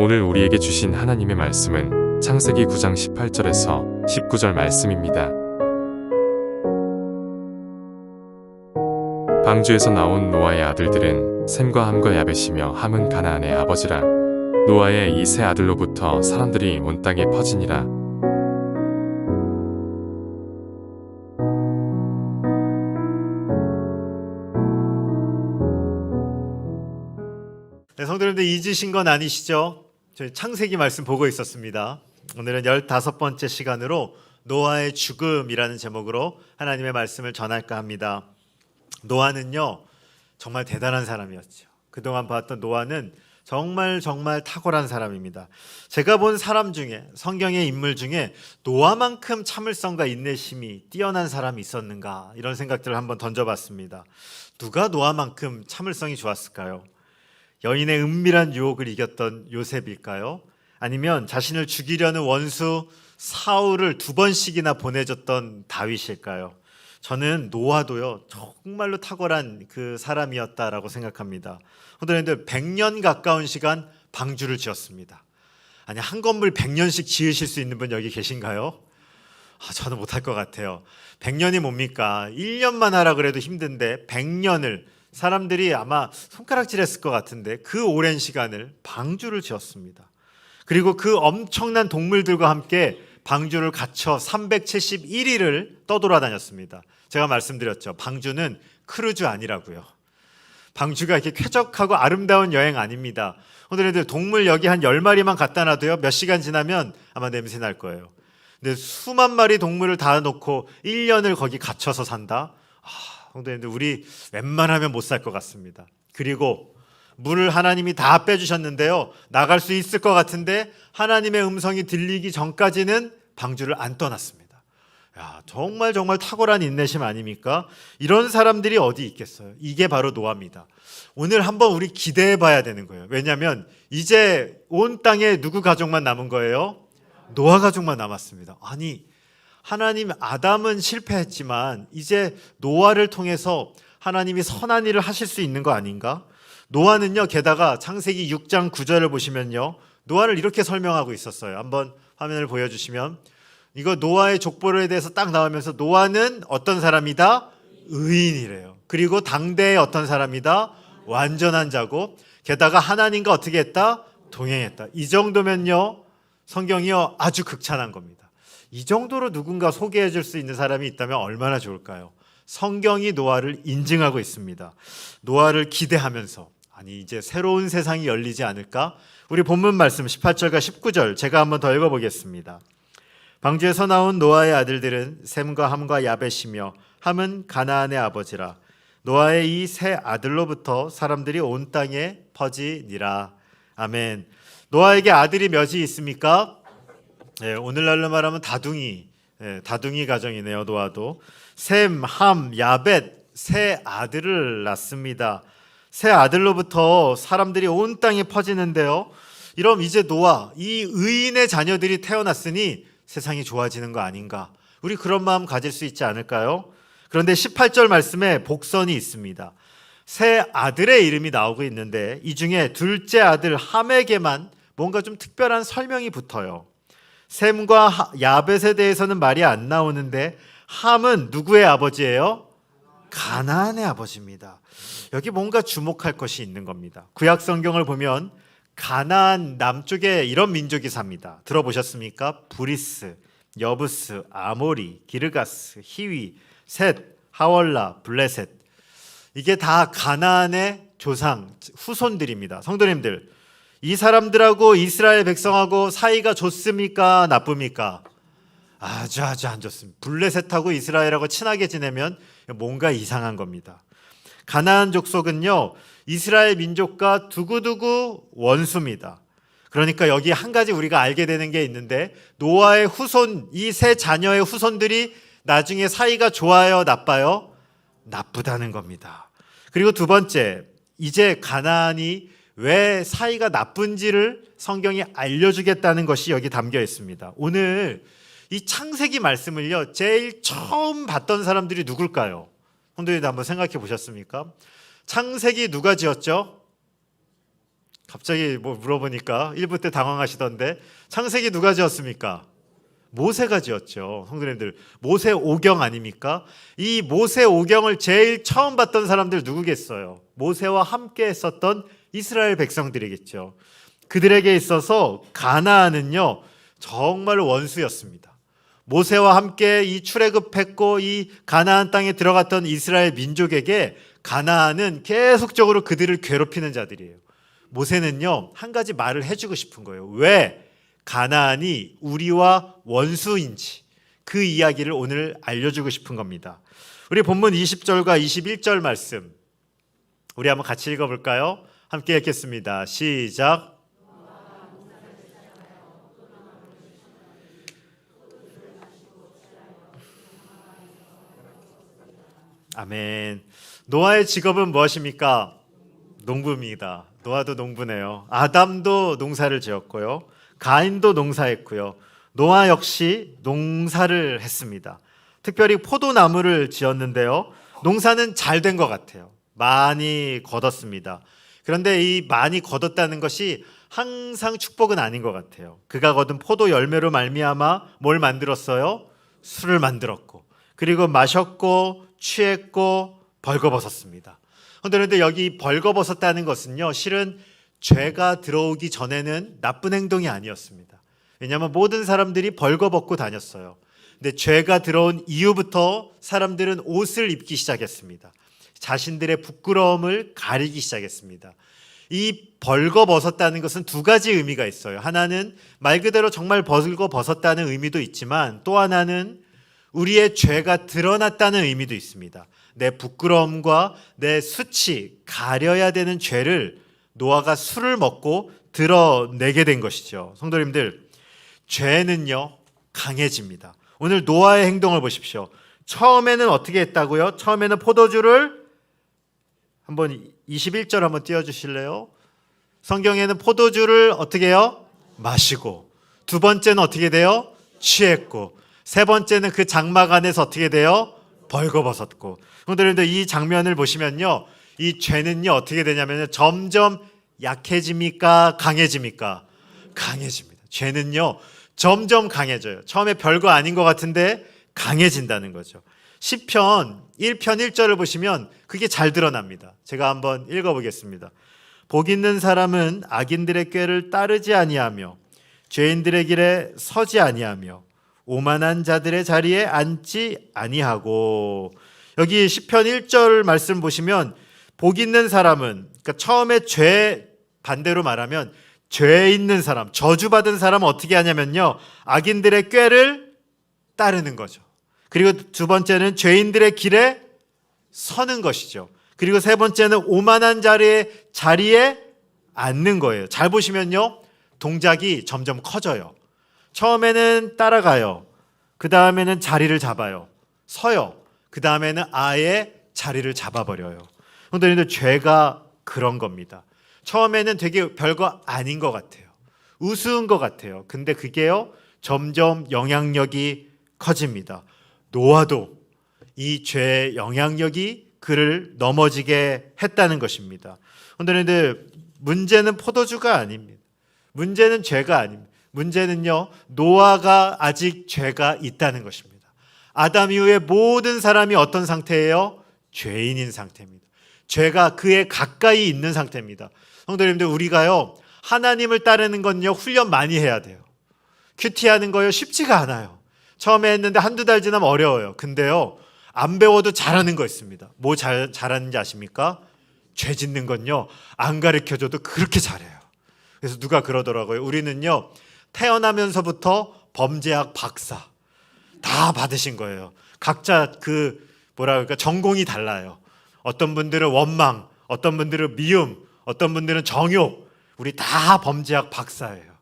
오늘 우리에게 주신 하나님의 말씀은 창세기 9장 18절에서 19절 말씀입니다. 방주에서 나온 노아의 아들들은 셈과 함과 야벳이며 함은 가나안의 아버지라. 노아의 이 세 아들로부터 사람들이 온 땅에 퍼지니라. 네, 성도님들 잊으신 건 아니시죠? 저희 창세기 말씀 보고 있었습니다. 오늘은 15번째 시간으로 노아의 죽음이라는 제목으로 하나님의 말씀을 전할까 합니다. 노아는요, 정말 대단한 사람이었죠. 그동안 봤던 노아는 정말 탁월한 사람입니다. 제가 본 사람 중에, 성경의 인물 중에 노아만큼 참을성과 인내심이 뛰어난 사람이 있었는가, 이런 생각들을 한번 던져봤습니다. 누가 노아만큼 참을성이 좋았을까요? 여인의 은밀한 유혹을 이겼던 요셉일까요? 아니면 자신을 죽이려는 원수 사울을 2번씩이나 보내줬던 다윗일까요? 저는 노아도요, 정말로 탁월한 그 사람이었다라고 생각합니다. 성도님들, 100년 가까운 시간 방주를 지었습니다. 아니, 한 건물 100년씩 지으실 수 있는 분 여기 계신가요? 저는 못할 것 같아요. 100년이 뭡니까? 1년만 하라 그래도 힘든데 100년을 사람들이 아마 손가락질했을 것 같은데 그 오랜 시간을 방주를 지었습니다. 그리고 그 엄청난 동물들과 함께 방주를 갇혀 371일을 떠돌아다녔습니다. 제가 말씀드렸죠. 방주는 크루즈 아니라고요. 방주가 이렇게 쾌적하고 아름다운 여행 아닙니다. 오늘들 동물 여기 한 10마리만 갖다 놔도요, 몇 시간 지나면 아마 냄새 날 거예요. 근데 수만 마리 동물을 다 놓고 1년을 거기 갇혀서 산다? 성도님들, 우리 웬만하면 못 살 것 같습니다. 그리고 물을 하나님이 다 빼주셨는데요, 나갈 수 있을 것 같은데 하나님의 음성이 들리기 전까지는 방주를 안 떠났습니다. 정말 탁월한 인내심 아닙니까? 이런 사람들이 어디 있겠어요? 이게 바로 노아입니다. 오늘 한번 우리 기대해 봐야 되는 거예요. 왜냐하면 이제 온 땅에 누구 가족만 남은 거예요? 노아 가족만 남았습니다. 아니, 하나님, 아담은 실패했지만 이제 노아를 통해서 하나님이 선한 일을 하실 수 있는 거 아닌가? 노아는요, 게다가 창세기 6장 9절을 보시면요, 노아를 이렇게 설명하고 있었어요. 한번 화면을 보여주시면, 이거 노아의 족보에 대해서 딱 나오면서 노아는 어떤 사람이다? 의인이래요. 그리고 당대의 어떤 사람이다? 완전한 자고, 게다가 하나님과 어떻게 했다? 동행했다. 이 정도면요, 성경이요, 아주 극찬한 겁니다. 이 정도로 누군가 소개해 줄 수 있는 사람이 있다면 얼마나 좋을까요? 성경이 노아를 인증하고 있습니다. 노아를 기대하면서, 아니, 이제 새로운 세상이 열리지 않을까? 우리 본문 말씀 18절과 19절 제가 한번 더 읽어보겠습니다. 방주에서 나온 노아의 아들들은 셈과 함과 야벳이며 함은 가나안의 아버지라. 노아의 이 세 아들로부터 사람들이 온 땅에 퍼지니라. 아멘. 노아에게 아들이 몇이 있습니까? 오늘날로 말하면 다둥이 가정이네요. 노아도 셈, 함, 야벳 세 아들을 낳습니다. 세 아들로부터 사람들이 온 땅에 퍼지는데요, 이럼 이제 노아, 이 의인의 자녀들이 태어났으니 세상이 좋아지는 거 아닌가? 우리 그런 마음 가질 수 있지 않을까요? 그런데 18절 말씀에 복선이 있습니다. 세 아들의 이름이 나오고 있는데 이 중에 둘째 아들 함에게만 뭔가 좀 특별한 설명이 붙어요. 셈과 야벳에 대해서는 말이 안 나오는데 함은 누구의 아버지예요? 가나안의 아버지입니다. 여기 뭔가 주목할 것이 있는 겁니다. 구약 성경을 보면 가나안 남쪽에 이런 민족이 삽니다. 들어보셨습니까? 브리스, 여부스, 아모리, 기르가스, 히위, 셋, 하월라, 블레셋. 이게 다 가나안의 조상, 후손들입니다. 성도님들, 이 사람들하고 이스라엘 백성하고 사이가 좋습니까? 나쁩니까? 아주 안 좋습니다. 블레셋하고 이스라엘하고 친하게 지내면 뭔가 이상한 겁니다. 가나안 족속은요, 이스라엘 민족과 두고두고 원수입니다. 그러니까 여기 한 가지 우리가 알게 되는 게 있는데, 노아의 후손, 이 세 자녀의 후손들이 나중에 사이가 좋아요, 나빠요? 나쁘다는 겁니다. 그리고 두 번째, 이제 가나안이 왜 사이가 나쁜지를 성경이 알려주겠다는 것이 여기 담겨 있습니다. 오늘 이 창세기 말씀을요, 제일 처음 봤던 사람들이 누굴까요? 성도님들 한번 생각해 보셨습니까? 창세기 누가 지었죠? 갑자기 뭐 물어보니까 1부 때 당황하시던데 창세기 누가 지었습니까? 모세가 지었죠. 성도님들, 모세 오경 아닙니까? 이 모세 오경을 제일 처음 봤던 사람들 누구겠어요? 모세와 함께 했었던 이스라엘 백성들이겠죠. 그들에게 있어서 가나안은요 정말 원수였습니다. 모세와 함께 이 출애굽했고 이 가나안 땅에 들어갔던 이스라엘 민족에게 가나안은 계속적으로 그들을 괴롭히는 자들이에요. 모세는요 한 가지 말을 해주고 싶은 거예요. 왜 가나안이 우리와 원수인지 그 이야기를 오늘 알려주고 싶은 겁니다. 우리 본문 20절과 21절 말씀 우리 한번 같이 읽어볼까요? 함께 읽겠습니다. 시작. 아멘. 노아의 직업은 무엇입니까? 농부입니다. 노아도 농부네요. 아담도 농사를 지었고요. 가인도 농사했고요. 노아 역시 농사를 했습니다. 특별히 포도나무를 지었는데요. 농사는 잘 된 것 같아요. 많이 거뒀습니다. 그런데 이 많이 거뒀다는 것이 항상 축복은 아닌 것 같아요. 그가 거둔 포도 열매로 말미암아 뭘 만들었어요? 술을 만들었고 그리고 마셨고 취했고 벌거벗었습니다. 그런데 여기 벌거벗었다는 것은요 실은 죄가 들어오기 전에는 나쁜 행동이 아니었습니다. 왜냐하면 모든 사람들이 벌거벗고 다녔어요. 근데 죄가 들어온 이후부터 사람들은 옷을 입기 시작했습니다. 자신들의 부끄러움을 가리기 시작했습니다. 이 벌거벗었다는 것은 두 가지 의미가 있어요. 하나는 말 그대로 정말 벌거벗었다는 의미도 있지만 또 하나는 우리의 죄가 드러났다는 의미도 있습니다. 내 부끄러움과 내 수치, 가려야 되는 죄를 노아가 술을 먹고 드러내게 된 것이죠. 성도님들, 죄는요 강해집니다. 오늘 노아의 행동을 보십시오. 처음에는 어떻게 했다고요? 처음에는 포도주를 한번 21절 한번 띄워주실래요? 성경에는 포도주를 어떻게 해요? 마시고 두 번째는 어떻게 돼요? 취했고 세 번째는 그 장막 안에서 어떻게 돼요? 벌거벗었고. 그런데 이 장면을 보시면요 이 죄는요 어떻게 되냐면요 점점 약해집니까? 강해집니까? 강해집니다. 죄는요 점점 강해져요. 처음에 별거 아닌 것 같은데 강해진다는 거죠. 시편 1편 1절을 보시면 그게 잘 드러납니다. 제가 한번 읽어보겠습니다. 복 있는 사람은 악인들의 꾀를 따르지 아니하며 죄인들의 길에 서지 아니하며 오만한 자들의 자리에 앉지 아니하고. 여기 시편 1절 말씀 보시면 복 있는 사람은 그러니까 처음에 죄 반대로 말하면 죄 있는 사람, 저주받은 사람은 어떻게 하냐면요 악인들의 꾀를 따르는 거죠. 그리고 두 번째는 죄인들의 길에 서는 것이죠. 그리고 세 번째는 오만한 자리에 앉는 거예요. 잘 보시면요 동작이 점점 커져요. 처음에는 따라가요. 그 다음에는 자리를 잡아요. 서요. 그 다음에는 아예 자리를 잡아버려요. 그런데 죄가 그런 겁니다. 처음에는 되게 별거 아닌 것 같아요. 우스운 것 같아요. 근데 그게요 점점 영향력이 커집니다. 노아도 이 죄의 영향력이 그를 넘어지게 했다는 것입니다. 그런데 문제는 포도주가 아닙니다. 문제는 죄가 아닙니다. 문제는요 노아가 아직 죄가 있다는 것입니다. 아담 이후에 모든 사람이 어떤 상태예요? 죄인인 상태입니다. 죄가 그에 가까이 있는 상태입니다. 성도님들 우리가요 하나님을 따르는 건요 훈련 많이 해야 돼요. 큐티하는 거요 쉽지가 않아요. 처음에 했는데 한두 달 지나면 어려워요. 근데요 안 배워도 잘하는 거 있습니다. 뭐 잘하는지 아십니까? 죄 짓는 건요 안 가르쳐줘도 그렇게 잘해요. 그래서 누가 그러더라고요. 우리는요 태어나면서부터 범죄학 박사 다 받으신 거예요. 각자 전공이 달라요. 어떤 분들은 원망, 어떤 분들은 미움, 어떤 분들은 정욕. 우리 다 범죄학 박사예요.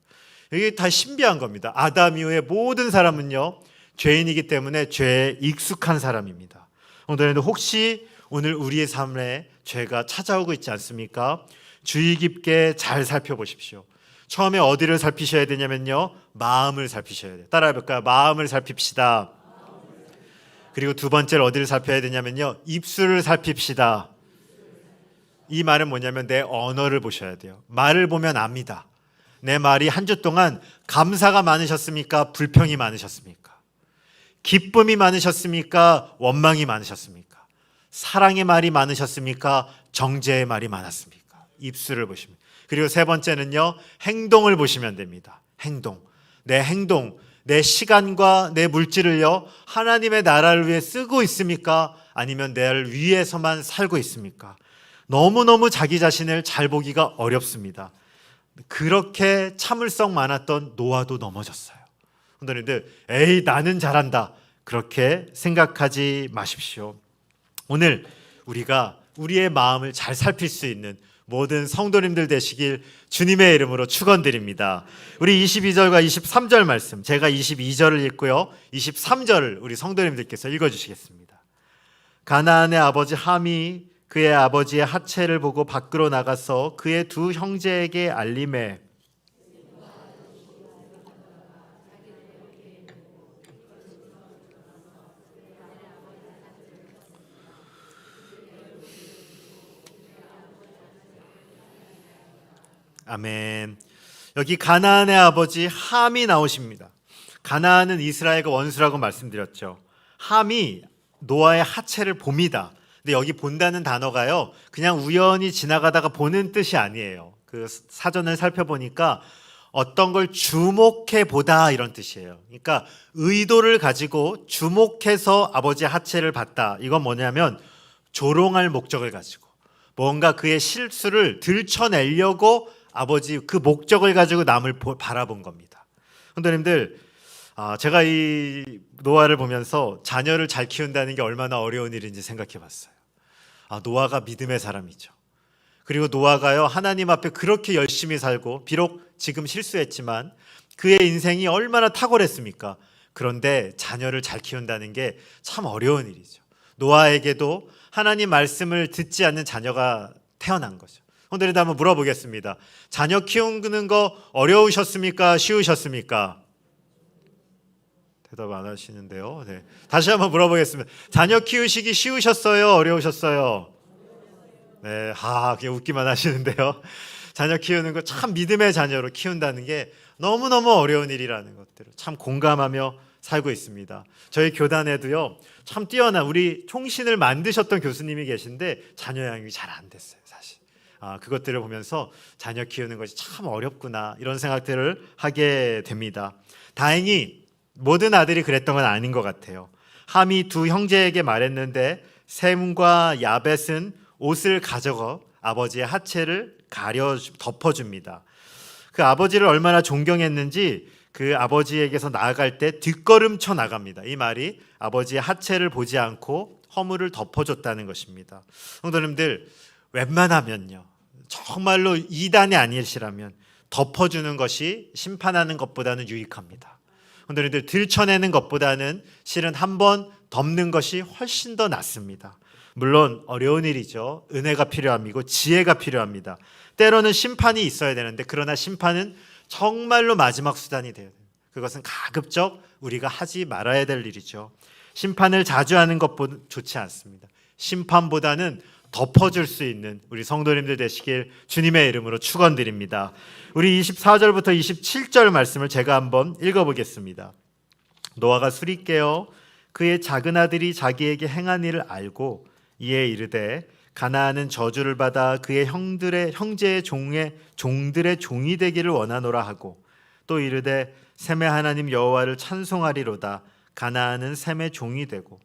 이게 다 신비한 겁니다. 아담 이후에 모든 사람은요 죄인이기 때문에 죄에 익숙한 사람입니다. 그런데 혹시 오늘 우리의 삶에 죄가 찾아오고 있지 않습니까? 주의 깊게 잘 살펴보십시오. 처음에 어디를 살피셔야 되냐면요 마음을 살피셔야 돼요. 따라해볼까요? 마음을 살핍시다. 그리고 두 번째로 어디를 살펴야 되냐면요 입술을 살핍시다. 이 말은 뭐냐면 내 언어를 보셔야 돼요. 말을 보면 압니다. 내 말이 한 주 동안 감사가 많으셨습니까? 불평이 많으셨습니까? 기쁨이 많으셨습니까? 원망이 많으셨습니까? 사랑의 말이 많으셨습니까? 정죄의 말이 많았습니까? 입술을 보시면. 그리고 세 번째는요, 행동을 보시면 됩니다. 행동, 내 시간과 내 물질을요, 하나님의 나라를 위해 쓰고 있습니까? 아니면 나를 위해서만 살고 있습니까? 너무너무 자기 자신을 잘 보기가 어렵습니다. 그렇게 참을성 많았던 노아도 넘어졌어요. 여러분들, 에이 나는 잘한다, 그렇게 생각하지 마십시오. 오늘 우리가 우리의 마음을 잘 살필 수 있는 모든 성도님들 되시길 주님의 이름으로 축원드립니다. 우리 22절과 23절 말씀, 제가 22절을 읽고요, 23절을 우리 성도님들께서 읽어주시겠습니다. 가나안의 아버지 함이 그의 아버지의 하체를 보고 밖으로 나가서 그의 두 형제에게 알림해 아멘. 여기 가나안의 아버지 함이 나오십니다. 가나안은 이스라엘과 원수라고 말씀드렸죠. 함이 노아의 하체를 봅니다. 근데 여기 본다는 단어가요, 그냥 우연히 지나가다가 보는 뜻이 아니에요. 그 사전을 살펴보니까 어떤 걸 주목해 보다, 이런 뜻이에요. 그러니까 의도를 가지고 주목해서 아버지의 하체를 봤다. 이건 뭐냐면 조롱할 목적을 가지고 뭔가 그의 실수를 들춰내려고 아버지 그 목적을 가지고 남을 바라본 겁니다. 성도님들, 제가 이 노아를 보면서 자녀를 잘 키운다는 게 얼마나 어려운 일인지 생각해 봤어요. 노아가 믿음의 사람이죠. 그리고 노아가요, 하나님 앞에 그렇게 열심히 살고, 비록 지금 실수했지만 그의 인생이 얼마나 탁월했습니까? 그런데 자녀를 잘 키운다는 게 참 어려운 일이죠. 노아에게도 하나님 말씀을 듣지 않는 자녀가 태어난 거죠. 오늘도 한번 물어보겠습니다. 자녀 키우는 거 어려우셨습니까? 쉬우셨습니까? 대답 안 하시는데요. 네. 다시 한번 물어보겠습니다. 자녀 키우시기 쉬우셨어요? 어려우셨어요? 네, 그냥 웃기만 하시는데요. 자녀 키우는 거 참 믿음의 자녀로 키운다는 게 너무너무 어려운 일이라는 것들을 참 공감하며 살고 있습니다. 저희 교단에도요, 참 뛰어난 우리 총신을 만드셨던 교수님이 계신데 자녀 양육이 잘 안 됐어요, 사실. 그것들을 보면서 자녀 키우는 것이 참 어렵구나, 이런 생각들을 하게 됩니다. 다행히 모든 아들이 그랬던 건 아닌 것 같아요. 함이 두 형제에게 말했는데 셈과 야벳은 옷을 가져가 아버지의 하체를 덮어줍니다. 그 아버지를 얼마나 존경했는지 그 아버지에게서 나아갈 때 뒷걸음쳐 나갑니다. 이 말이 아버지의 하체를 보지 않고 허물을 덮어줬다는 것입니다. 성도님들, 웬만하면요, 정말로 이단이 아니시라면 덮어주는 것이 심판하는 것보다는 유익합니다. 성도님들, 들춰내는 것보다는 실은 한번 덮는 것이 훨씬 더 낫습니다. 물론 어려운 일이죠. 은혜가 필요합니다. 지혜가 필요합니다. 때로는 심판이 있어야 되는데, 그러나 심판은 정말로 마지막 수단이 돼야 돼요. 그것은 가급적 우리가 하지 말아야 될 일이죠. 심판을 자주 하는 것보다 좋지 않습니다. 심판보다는 덮어줄 수 있는 우리 성도님들 되시길 주님의 이름으로 축원드립니다. 우리 24절부터 27절 말씀을 제가 한번 읽어보겠습니다. 노아가 술이 깨어 그의 작은 아들이 자기에게 행한 일을 알고 이에 이르되 가나안은 저주를 받아 그의 형제의 종들의 종이 되기를 원하노라 하고, 또 이르되 셈의 하나님 여호와를 찬송하리로다. 가나안은 셈의 종이 되고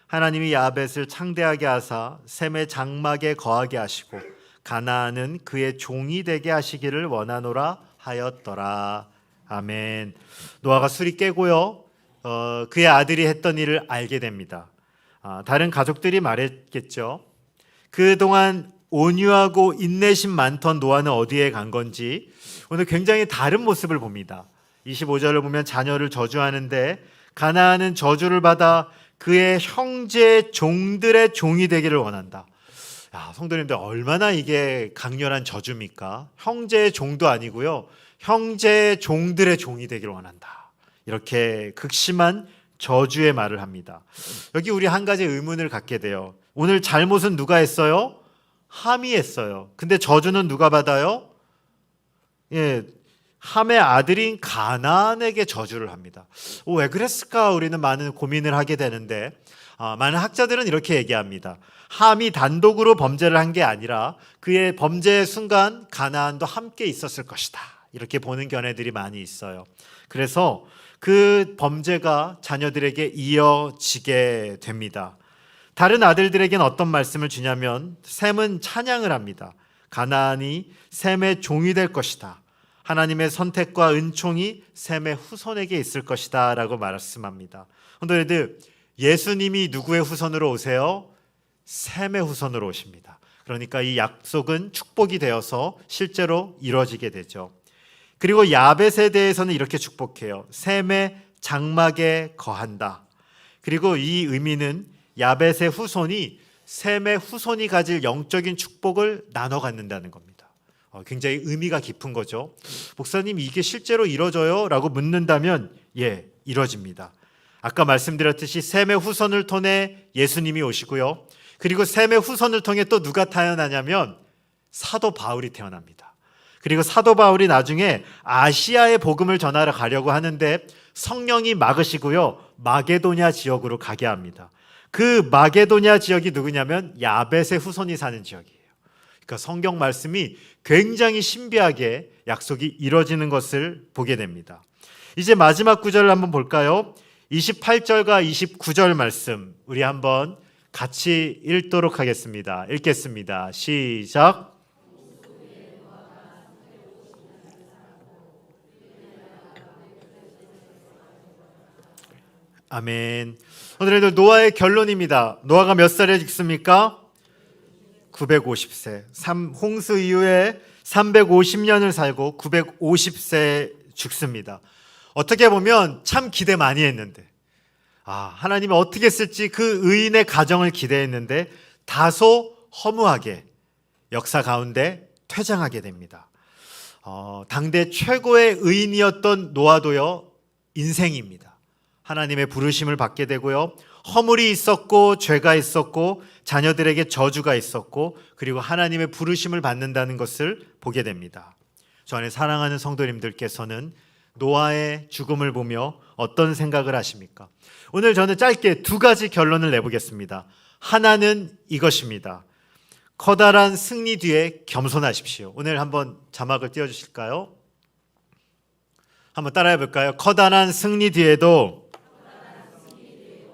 하나님이 야벳을 창대하게 하사 셈의 장막에 거하게 하시고 가나안은 그의 종이 되게 하시기를 원하노라 하였더라. 아멘. 노아가 술이 깨고요, 그의 아들이 했던 일을 알게 됩니다. 다른 가족들이 말했겠죠. 그동안 온유하고 인내심 많던 노아는 어디에 간 건지 오늘 굉장히 다른 모습을 봅니다. 25절을 보면 자녀를 저주하는데 가나안은 저주를 받아 그의 형제 종들의 종이 되기를 원한다. 성도님들, 얼마나 이게 강렬한 저주입니까? 형제의 종도 아니고요, 형제의 종들의 종이 되기를 원한다. 이렇게 극심한 저주의 말을 합니다. 여기 우리 한 가지 의문을 갖게 돼요. 오늘 잘못은 누가 했어요? 함이 했어요. 근데 저주는 누가 받아요? 예, 함의 아들인 가나안에게 저주를 합니다. 왜 그랬을까? 우리는 많은 고민을 하게 되는데 많은 학자들은 이렇게 얘기합니다. 함이 단독으로 범죄를 한 게 아니라 그의 범죄의 순간 가나안도 함께 있었을 것이다. 이렇게 보는 견해들이 많이 있어요. 그래서 그 범죄가 자녀들에게 이어지게 됩니다. 다른 아들들에게는 어떤 말씀을 주냐면 셈은 찬양을 합니다. 가나안이 셈의 종이 될 것이다. 하나님의 선택과 은총이 셈의 후손에게 있을 것이다 라고 말씀합니다. 성도님들, 예수님이 누구의 후손으로 오세요? 셈의 후손으로 오십니다. 그러니까 이 약속은 축복이 되어서 실제로 이루어지게 되죠. 그리고 야벳에 대해서는 이렇게 축복해요. 셈의 장막에 거한다. 그리고 이 의미는 야벳의 후손이 셈의 후손이 가질 영적인 축복을 나눠 갖는다는 겁니다. 굉장히 의미가 깊은 거죠. 목사님, 이게 실제로 이루어져요? 라고 묻는다면 예, 이루어집니다. 아까 말씀드렸듯이 셈의 후손을 통해 예수님이 오시고요. 그리고 셈의 후손을 통해 또 누가 태어나냐면 사도 바울이 태어납니다. 그리고 사도 바울이 나중에 아시아의 복음을 전하러 가려고 하는데 성령이 막으시고요, 마게도냐 지역으로 가게 합니다. 그 마게도냐 지역이 누구냐면 야벳의 후손이 사는 지역이에요. 그러니까 성경 말씀이 굉장히 신비하게 약속이 이루어지는 것을 보게 됩니다. 이제 마지막 구절을 한번 볼까요? 28절과 29절 말씀 우리 한번 같이 읽도록 하겠습니다. 읽겠습니다. 시작. 아멘. 오늘도 노아의 결론입니다. 노아가 몇 살에 죽습니까? 950세. 홍수 이후에 350년을 살고 950세에 죽습니다. 어떻게 보면 참 기대 많이 했는데 하나님이 어떻게 쓸지 그 의인의 가정을 기대했는데 다소 허무하게 역사 가운데 퇴장하게 됩니다. 당대 최고의 의인이었던 노아도요, 인생입니다. 하나님의 부르심을 받게 되고요, 허물이 있었고 죄가 있었고 자녀들에게 저주가 있었고 그리고 하나님의 부르심을 받는다는 것을 보게 됩니다. 저 안에 사랑하는 성도님들께서는 노아의 죽음을 보며 어떤 생각을 하십니까? 오늘 저는 짧게 두 가지 결론을 내보겠습니다. 하나는 이것입니다. 커다란 승리 뒤에 겸손하십시오. 오늘 한번 자막을 띄워주실까요? 한번 따라해 볼까요? 커다란 승리 뒤에도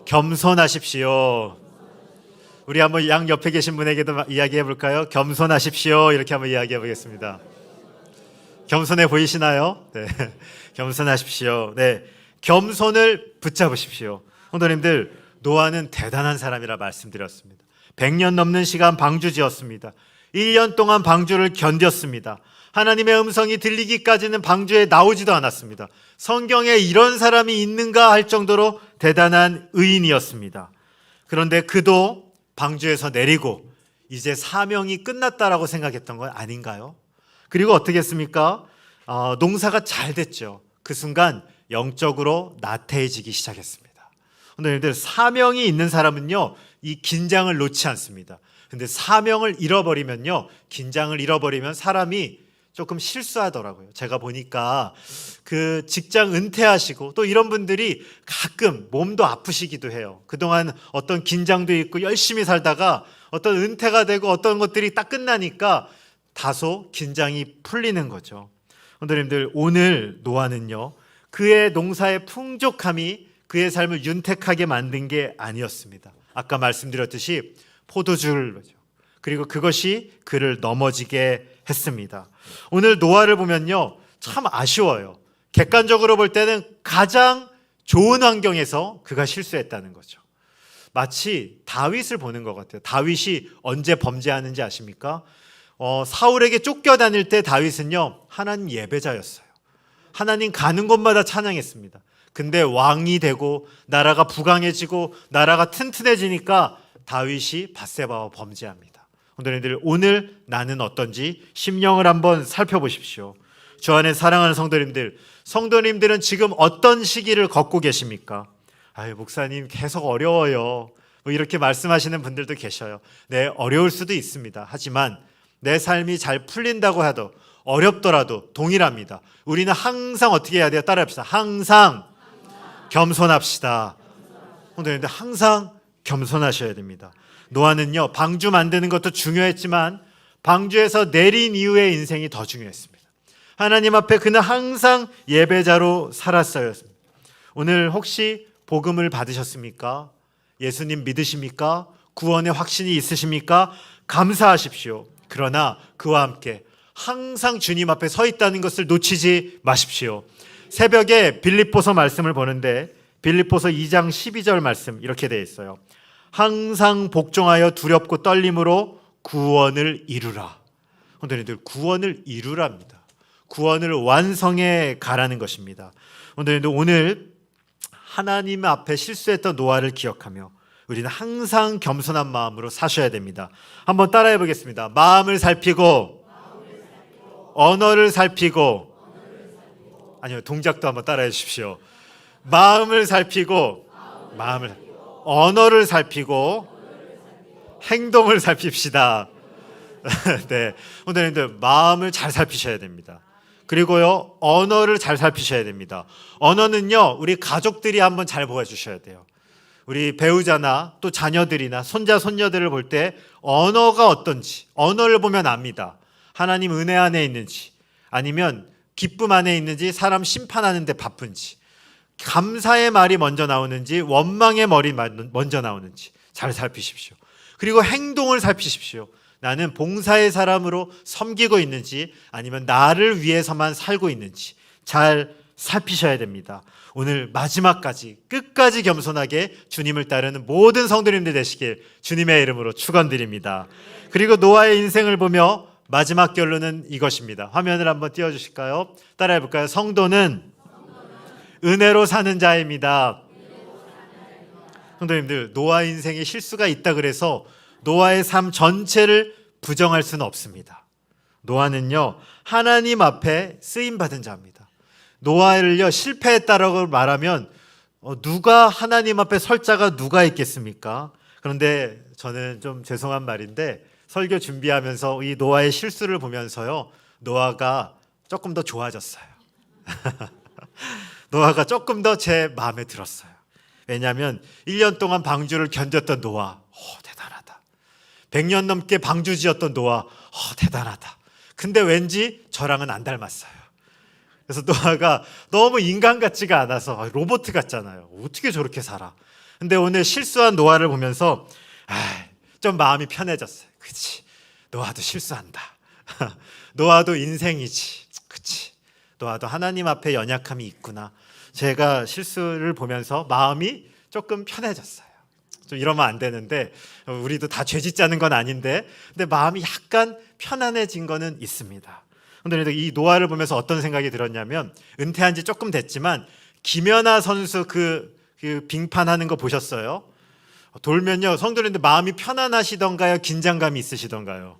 겸손하십시오. 우리 한번 양 옆에 계신 분에게도 이야기해 볼까요? 겸손하십시오. 이렇게 한번 이야기해 보겠습니다. 겸손해 보이시나요? 네. 겸손하십시오. 네. 겸손을 붙잡으십시오. 성도님들, 노아는 대단한 사람이라 말씀드렸습니다. 100년 넘는 시간 방주 지었습니다. 1년 동안 방주를 견뎠습니다. 하나님의 음성이 들리기까지는 방주에 나오지도 않았습니다. 성경에 이런 사람이 있는가 할 정도로 대단한 의인이었습니다. 그런데 그도 방주에서 내리고 이제 사명이 끝났다라고 생각했던 건 아닌가요? 그리고 어떻게 했습니까? 농사가 잘 됐죠. 그 순간 영적으로 나태해지기 시작했습니다. 오늘들 사명이 있는 사람은요, 이 긴장을 놓지 않습니다. 근데 사명을 잃어버리면요, 긴장을 잃어버리면 사람이 조금 실수하더라고요. 제가 보니까 그 직장 은퇴하시고 또 이런 분들이 가끔 몸도 아프시기도 해요. 그동안 어떤 긴장도 있고 열심히 살다가 어떤 은퇴가 되고 어떤 것들이 딱 끝나니까 다소 긴장이 풀리는 거죠. 성도님들, 오늘 노아는요, 그의 농사의 풍족함이 그의 삶을 윤택하게 만든 게 아니었습니다. 아까 말씀드렸듯이 포도주를, 그리고 그것이 그를 넘어지게 했습니다. 오늘 노아를 보면요, 참 아쉬워요. 객관적으로 볼 때는 가장 좋은 환경에서 그가 실수했다는 거죠. 마치 다윗을 보는 것 같아요. 다윗이 언제 범죄하는지 아십니까? 사울에게 쫓겨다닐 때 다윗은요, 하나님 예배자였어요. 하나님 가는 곳마다 찬양했습니다. 근데 왕이 되고 나라가 부강해지고 나라가 튼튼해지니까 다윗이 밧세바와 범죄합니다. 오늘 나는 어떤지 심령을 한번 살펴보십시오. 주 안에 사랑하는 성도님들, 성도님들은 지금 어떤 시기를 걷고 계십니까? 목사님 계속 어려워요. 뭐 이렇게 말씀하시는 분들도 계셔요. 네, 어려울 수도 있습니다. 하지만 내 삶이 잘 풀린다고 해도 어렵더라도 동일합니다. 우리는 항상 어떻게 해야 돼요? 따라합시다. 항상 겸손합시다. 그런데 항상 겸손하셔야 됩니다. 노아는요, 방주 만드는 것도 중요했지만 방주에서 내린 이후의 인생이 더 중요했습니다. 하나님 앞에 그는 항상 예배자로 살았어요. 오늘 혹시 복음을 받으셨습니까? 예수님 믿으십니까? 구원의 확신이 있으십니까? 감사하십시오. 그러나 그와 함께 항상 주님 앞에 서 있다는 것을 놓치지 마십시오. 새벽에 빌립보서 말씀을 보는데 빌립보서 2장 12절 말씀 이렇게 되어 있어요. 항상 복종하여 두렵고 떨림으로 구원을 이루라. 오늘들 구원을 이루랍니다. 구원을 완성해 가라는 것입니다. 오늘 하나님 앞에 실수했던 노아를 기억하며 우리는 항상 겸손한 마음으로 사셔야 됩니다. 한번 따라해 보겠습니다. 마음을 살피고 언어를 살피고 아니요, 동작도 한번 따라해 주십시오. 마음을 살피고 언어를 살피고 행동을 살핍시다. 네, 오늘은 마음을 잘 살피셔야 됩니다. 그리고요, 언어를 잘 살피셔야 됩니다. 언어는요, 우리 가족들이 한번 잘 보여주셔야 돼요. 우리 배우자나 또 자녀들이나 손자, 손녀들을 볼 때 언어가 어떤지, 언어를 보면 압니다. 하나님 은혜 안에 있는지, 아니면 기쁨 안에 있는지, 사람 심판하는 데 바쁜지, 감사의 말이 먼저 나오는지, 원망의 말이 먼저 나오는지 잘 살피십시오. 그리고 행동을 살피십시오. 나는 봉사의 사람으로 섬기고 있는지 아니면 나를 위해서만 살고 있는지 잘 살피셔야 됩니다. 오늘 마지막까지 끝까지 겸손하게 주님을 따르는 모든 성도님들 되시길 주님의 이름으로 축원드립니다. 그리고 노아의 인생을 보며 마지막 결론은 이것입니다. 화면을 한번 띄워주실까요? 따라해 볼까요? 성도는 은혜로 사는 자입니다. 성도님들, 노아 인생에 실수가 있다 그래서 노아의 삶 전체를 부정할 수는 없습니다. 노아는요, 하나님 앞에 쓰임받은 자입니다. 노아를요, 실패했다라고 말하면 누가 하나님 앞에 설 자가 누가 있겠습니까? 그런데 저는 좀 죄송한 말인데 설교 준비하면서 이 노아의 실수를 보면서요, 노아가 조금 더 좋아졌어요. 노아가 조금 더 제 마음에 들었어요. 왜냐하면 1년 동안 방주를 견뎠던 노아, 대단하다. 100년 넘게 방주 지었던 노아, 대단하다. 근데 왠지 저랑은 안 닮았어요. 그래서 노아가 너무 인간 같지가 않아서 로봇 같잖아요. 어떻게 저렇게 살아? 근데 오늘 실수한 노아를 보면서 좀 마음이 편해졌어요. 그치? 노아도 실수한다. 노아도 인생이지. 그치? 노아도 하나님 앞에 연약함이 있구나. 제가 실수를 보면서 마음이 조금 편해졌어요. 좀 이러면 안 되는데 우리도 다 죄 짓자는 건 아닌데 근데 마음이 약간 편안해진 거는 있습니다. 그런데 이 노아를 보면서 어떤 생각이 들었냐면 은퇴한 지 조금 됐지만 김연아 선수 그 빙판하는 거 보셨어요? 돌면요, 성도님들 마음이 편안하시던가요? 긴장감이 있으시던가요?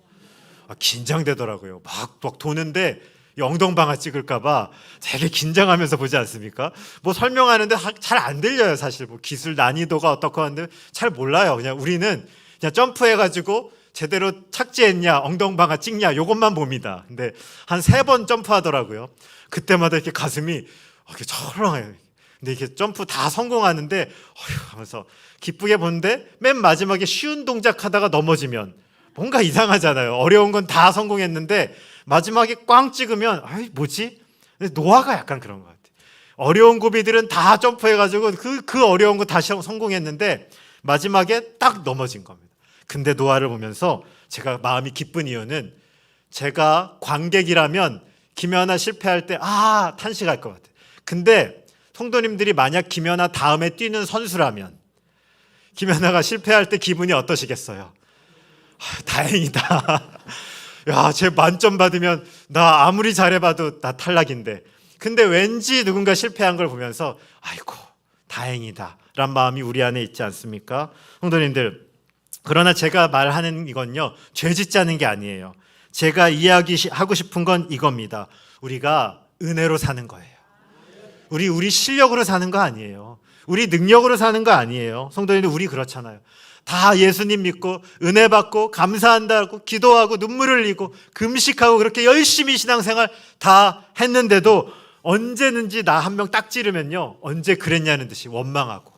긴장되더라고요. 막 도는데 엉덩방아 찍을까봐 되게 긴장하면서 보지 않습니까? 뭐 설명하는데 잘 안 들려요, 사실. 뭐 기술 난이도가 어떻고 하는데 잘 몰라요. 그냥 우리는 그냥 점프해가지고 제대로 착지했냐, 엉덩방아 찍냐, 요것만 봅니다. 근데 한 3번 점프하더라고요. 그때마다 이렇게 가슴이 이렇게 철렁해요. 근데 이렇게 점프 다 성공하는데, 하면서 기쁘게 보는데 맨 마지막에 쉬운 동작 하다가 넘어지면 뭔가 이상하잖아요. 어려운 건 다 성공했는데 마지막에 꽝 찍으면 뭐지? 노아가 약간 그런 것 같아요. 어려운 고비들은 다 점프해가지고 그 어려운 거 다시 성공했는데 마지막에 딱 넘어진 겁니다. 근데 노아를 보면서 제가 마음이 기쁜 이유는 제가 관객이라면 김연아 실패할 때 탄식할 것 같아요. 근데 성도님들이 만약 김연아 다음에 뛰는 선수라면 김연아가 실패할 때 기분이 어떠시겠어요? 다행이다. 야, 쟤 만점 받으면 나 아무리 잘해봐도 나 탈락인데. 근데 왠지 누군가 실패한 걸 보면서 아이고 다행이다 라는 마음이 우리 안에 있지 않습니까? 성도님들, 그러나 제가 말하는 이건요, 죄 짓자는 게 아니에요. 제가 이야기하고 싶은 건 이겁니다. 우리가 은혜로 사는 거예요. 우리 실력으로 사는 거 아니에요. 우리 능력으로 사는 거 아니에요. 성도님들, 우리 그렇잖아요. 다 예수님 믿고 은혜 받고 감사한다고 기도하고 눈물 흘리고 금식하고 그렇게 열심히 신앙생활 다 했는데도 언제는지 나 한 명 딱 찌르면요, 언제 그랬냐는 듯이 원망하고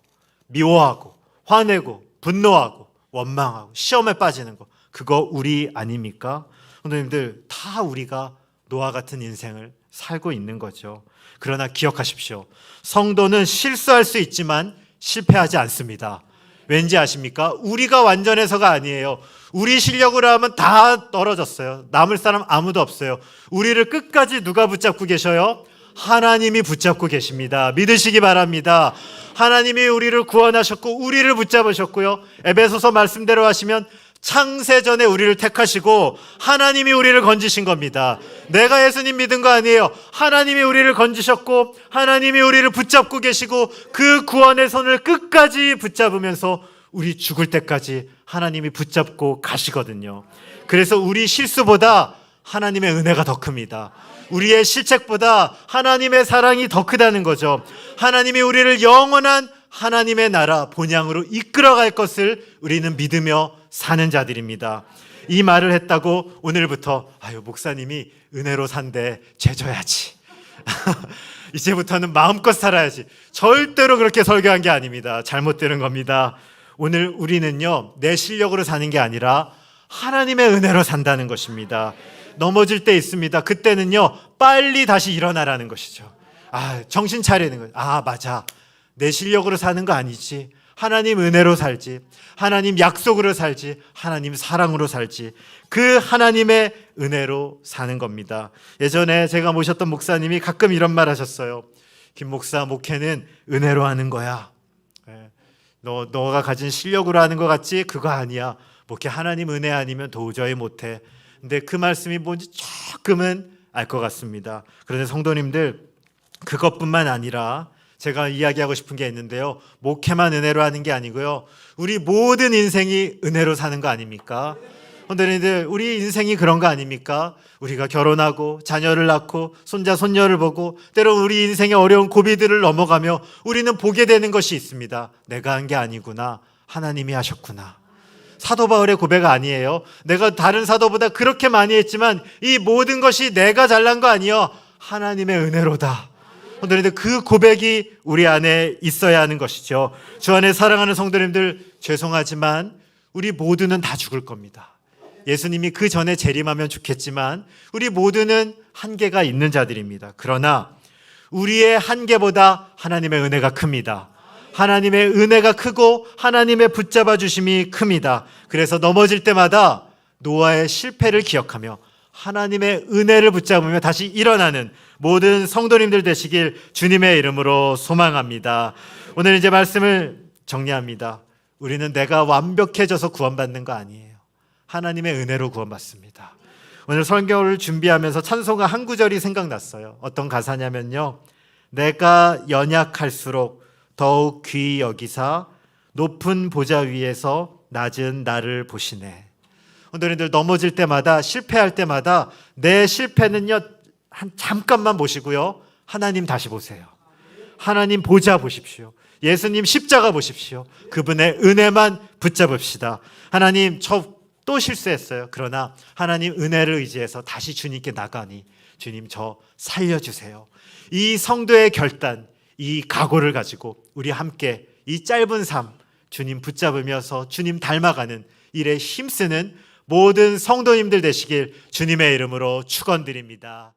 미워하고 화내고 분노하고 원망하고 시험에 빠지는 거, 그거 우리 아닙니까? 선생님들, 다 우리가 노아 같은 인생을 살고 있는 거죠. 그러나 기억하십시오. 성도는 실수할 수 있지만 실패하지 않습니다. 왠지 아십니까? 우리가 완전해서가 아니에요. 우리 실력으로 하면 다 떨어졌어요. 남을 사람 아무도 없어요. 우리를 끝까지 누가 붙잡고 계셔요? 하나님이 붙잡고 계십니다. 믿으시기 바랍니다. 하나님이 우리를 구원하셨고 우리를 붙잡으셨고요, 에베소서 말씀대로 하시면 창세전에 우리를 택하시고 하나님이 우리를 건지신 겁니다. 내가 예수님 믿은 거 아니에요. 하나님이 우리를 건지셨고 하나님이 우리를 붙잡고 계시고 그 구원의 손을 끝까지 붙잡으면서 우리 죽을 때까지 하나님이 붙잡고 가시거든요. 그래서 우리 실수보다 하나님의 은혜가 더 큽니다. 우리의 실책보다 하나님의 사랑이 더 크다는 거죠. 하나님이 우리를 영원한 하나님의 나라 본향으로 이끌어갈 것을 우리는 믿으며 사는 자들입니다. 이 말을 했다고 오늘부터 목사님이 은혜로 산대, 죄져야지 이제부터는 마음껏 살아야지, 절대로 그렇게 설교한 게 아닙니다. 잘못되는 겁니다. 오늘 우리는요, 내 실력으로 사는 게 아니라 하나님의 은혜로 산다는 것입니다. 넘어질 때 있습니다. 그때는요, 빨리 다시 일어나라는 것이죠. 정신 차리는 거예요. 맞아, 내 실력으로 사는 거 아니지, 하나님 은혜로 살지, 하나님 약속으로 살지, 하나님 사랑으로 살지, 그 하나님의 은혜로 사는 겁니다. 예전에 제가 모셨던 목사님이 가끔 이런 말 하셨어요. 김 목사, 목회는 은혜로 하는 거야. 너가 가진 실력으로 하는 것 같지? 그거 아니야. 목회 하나님 은혜 아니면 도저히 못해. 근데 그 말씀이 뭔지 조금은 알 것 같습니다. 그런데 성도님들, 그것뿐만 아니라 제가 이야기하고 싶은 게 있는데요, 목회만 은혜로 하는 게 아니고요, 우리 모든 인생이 은혜로 사는 거 아닙니까? 성도님들, 우리 인생이 그런 거 아닙니까? 우리가 결혼하고 자녀를 낳고 손자 손녀를 보고 때로 우리 인생의 어려운 고비들을 넘어가며 우리는 보게 되는 것이 있습니다. 내가 한 게 아니구나, 하나님이 하셨구나. 사도 바울의 고백 아니에요. 내가 다른 사도보다 그렇게 많이 했지만 이 모든 것이 내가 잘난 거 아니요, 하나님의 은혜로다. 그런데 그 고백이 우리 안에 있어야 하는 것이죠. 주 안에 사랑하는 성도님들, 죄송하지만 우리 모두는 다 죽을 겁니다. 예수님이 그 전에 재림하면 좋겠지만 우리 모두는 한계가 있는 자들입니다. 그러나 우리의 한계보다 하나님의 은혜가 큽니다. 하나님의 은혜가 크고 하나님의 붙잡아 주심이 큽니다. 그래서 넘어질 때마다 노아의 실패를 기억하며 하나님의 은혜를 붙잡으며 다시 일어나는 모든 성도님들 되시길 주님의 이름으로 소망합니다. 오늘 이제 말씀을 정리합니다. 우리는 내가 완벽해져서 구원받는 거 아니에요. 하나님의 은혜로 구원받습니다. 오늘 설교를 준비하면서 찬송가 한 구절이 생각났어요. 어떤 가사냐면요, 내가 연약할수록 더욱 귀히 여기사 높은 보좌 위에서 낮은 나를 보시네. 오늘들 넘어질 때마다, 실패할 때마다 내 실패는요, 한 잠깐만 보시고요, 하나님 다시 보세요. 하나님 보좌 보십시오. 예수님 십자가 보십시오. 그분의 은혜만 붙잡읍시다. 하나님, 저 또 실수했어요. 그러나 하나님 은혜를 의지해서 다시 주님께 나가니 주님, 저 살려주세요. 이 성도의 결단, 이 각오를 가지고 우리 함께 이 짧은 삶 주님 붙잡으면서 주님 닮아가는 일에 힘쓰는 모든 성도님들 되시길 주님의 이름으로 축원드립니다.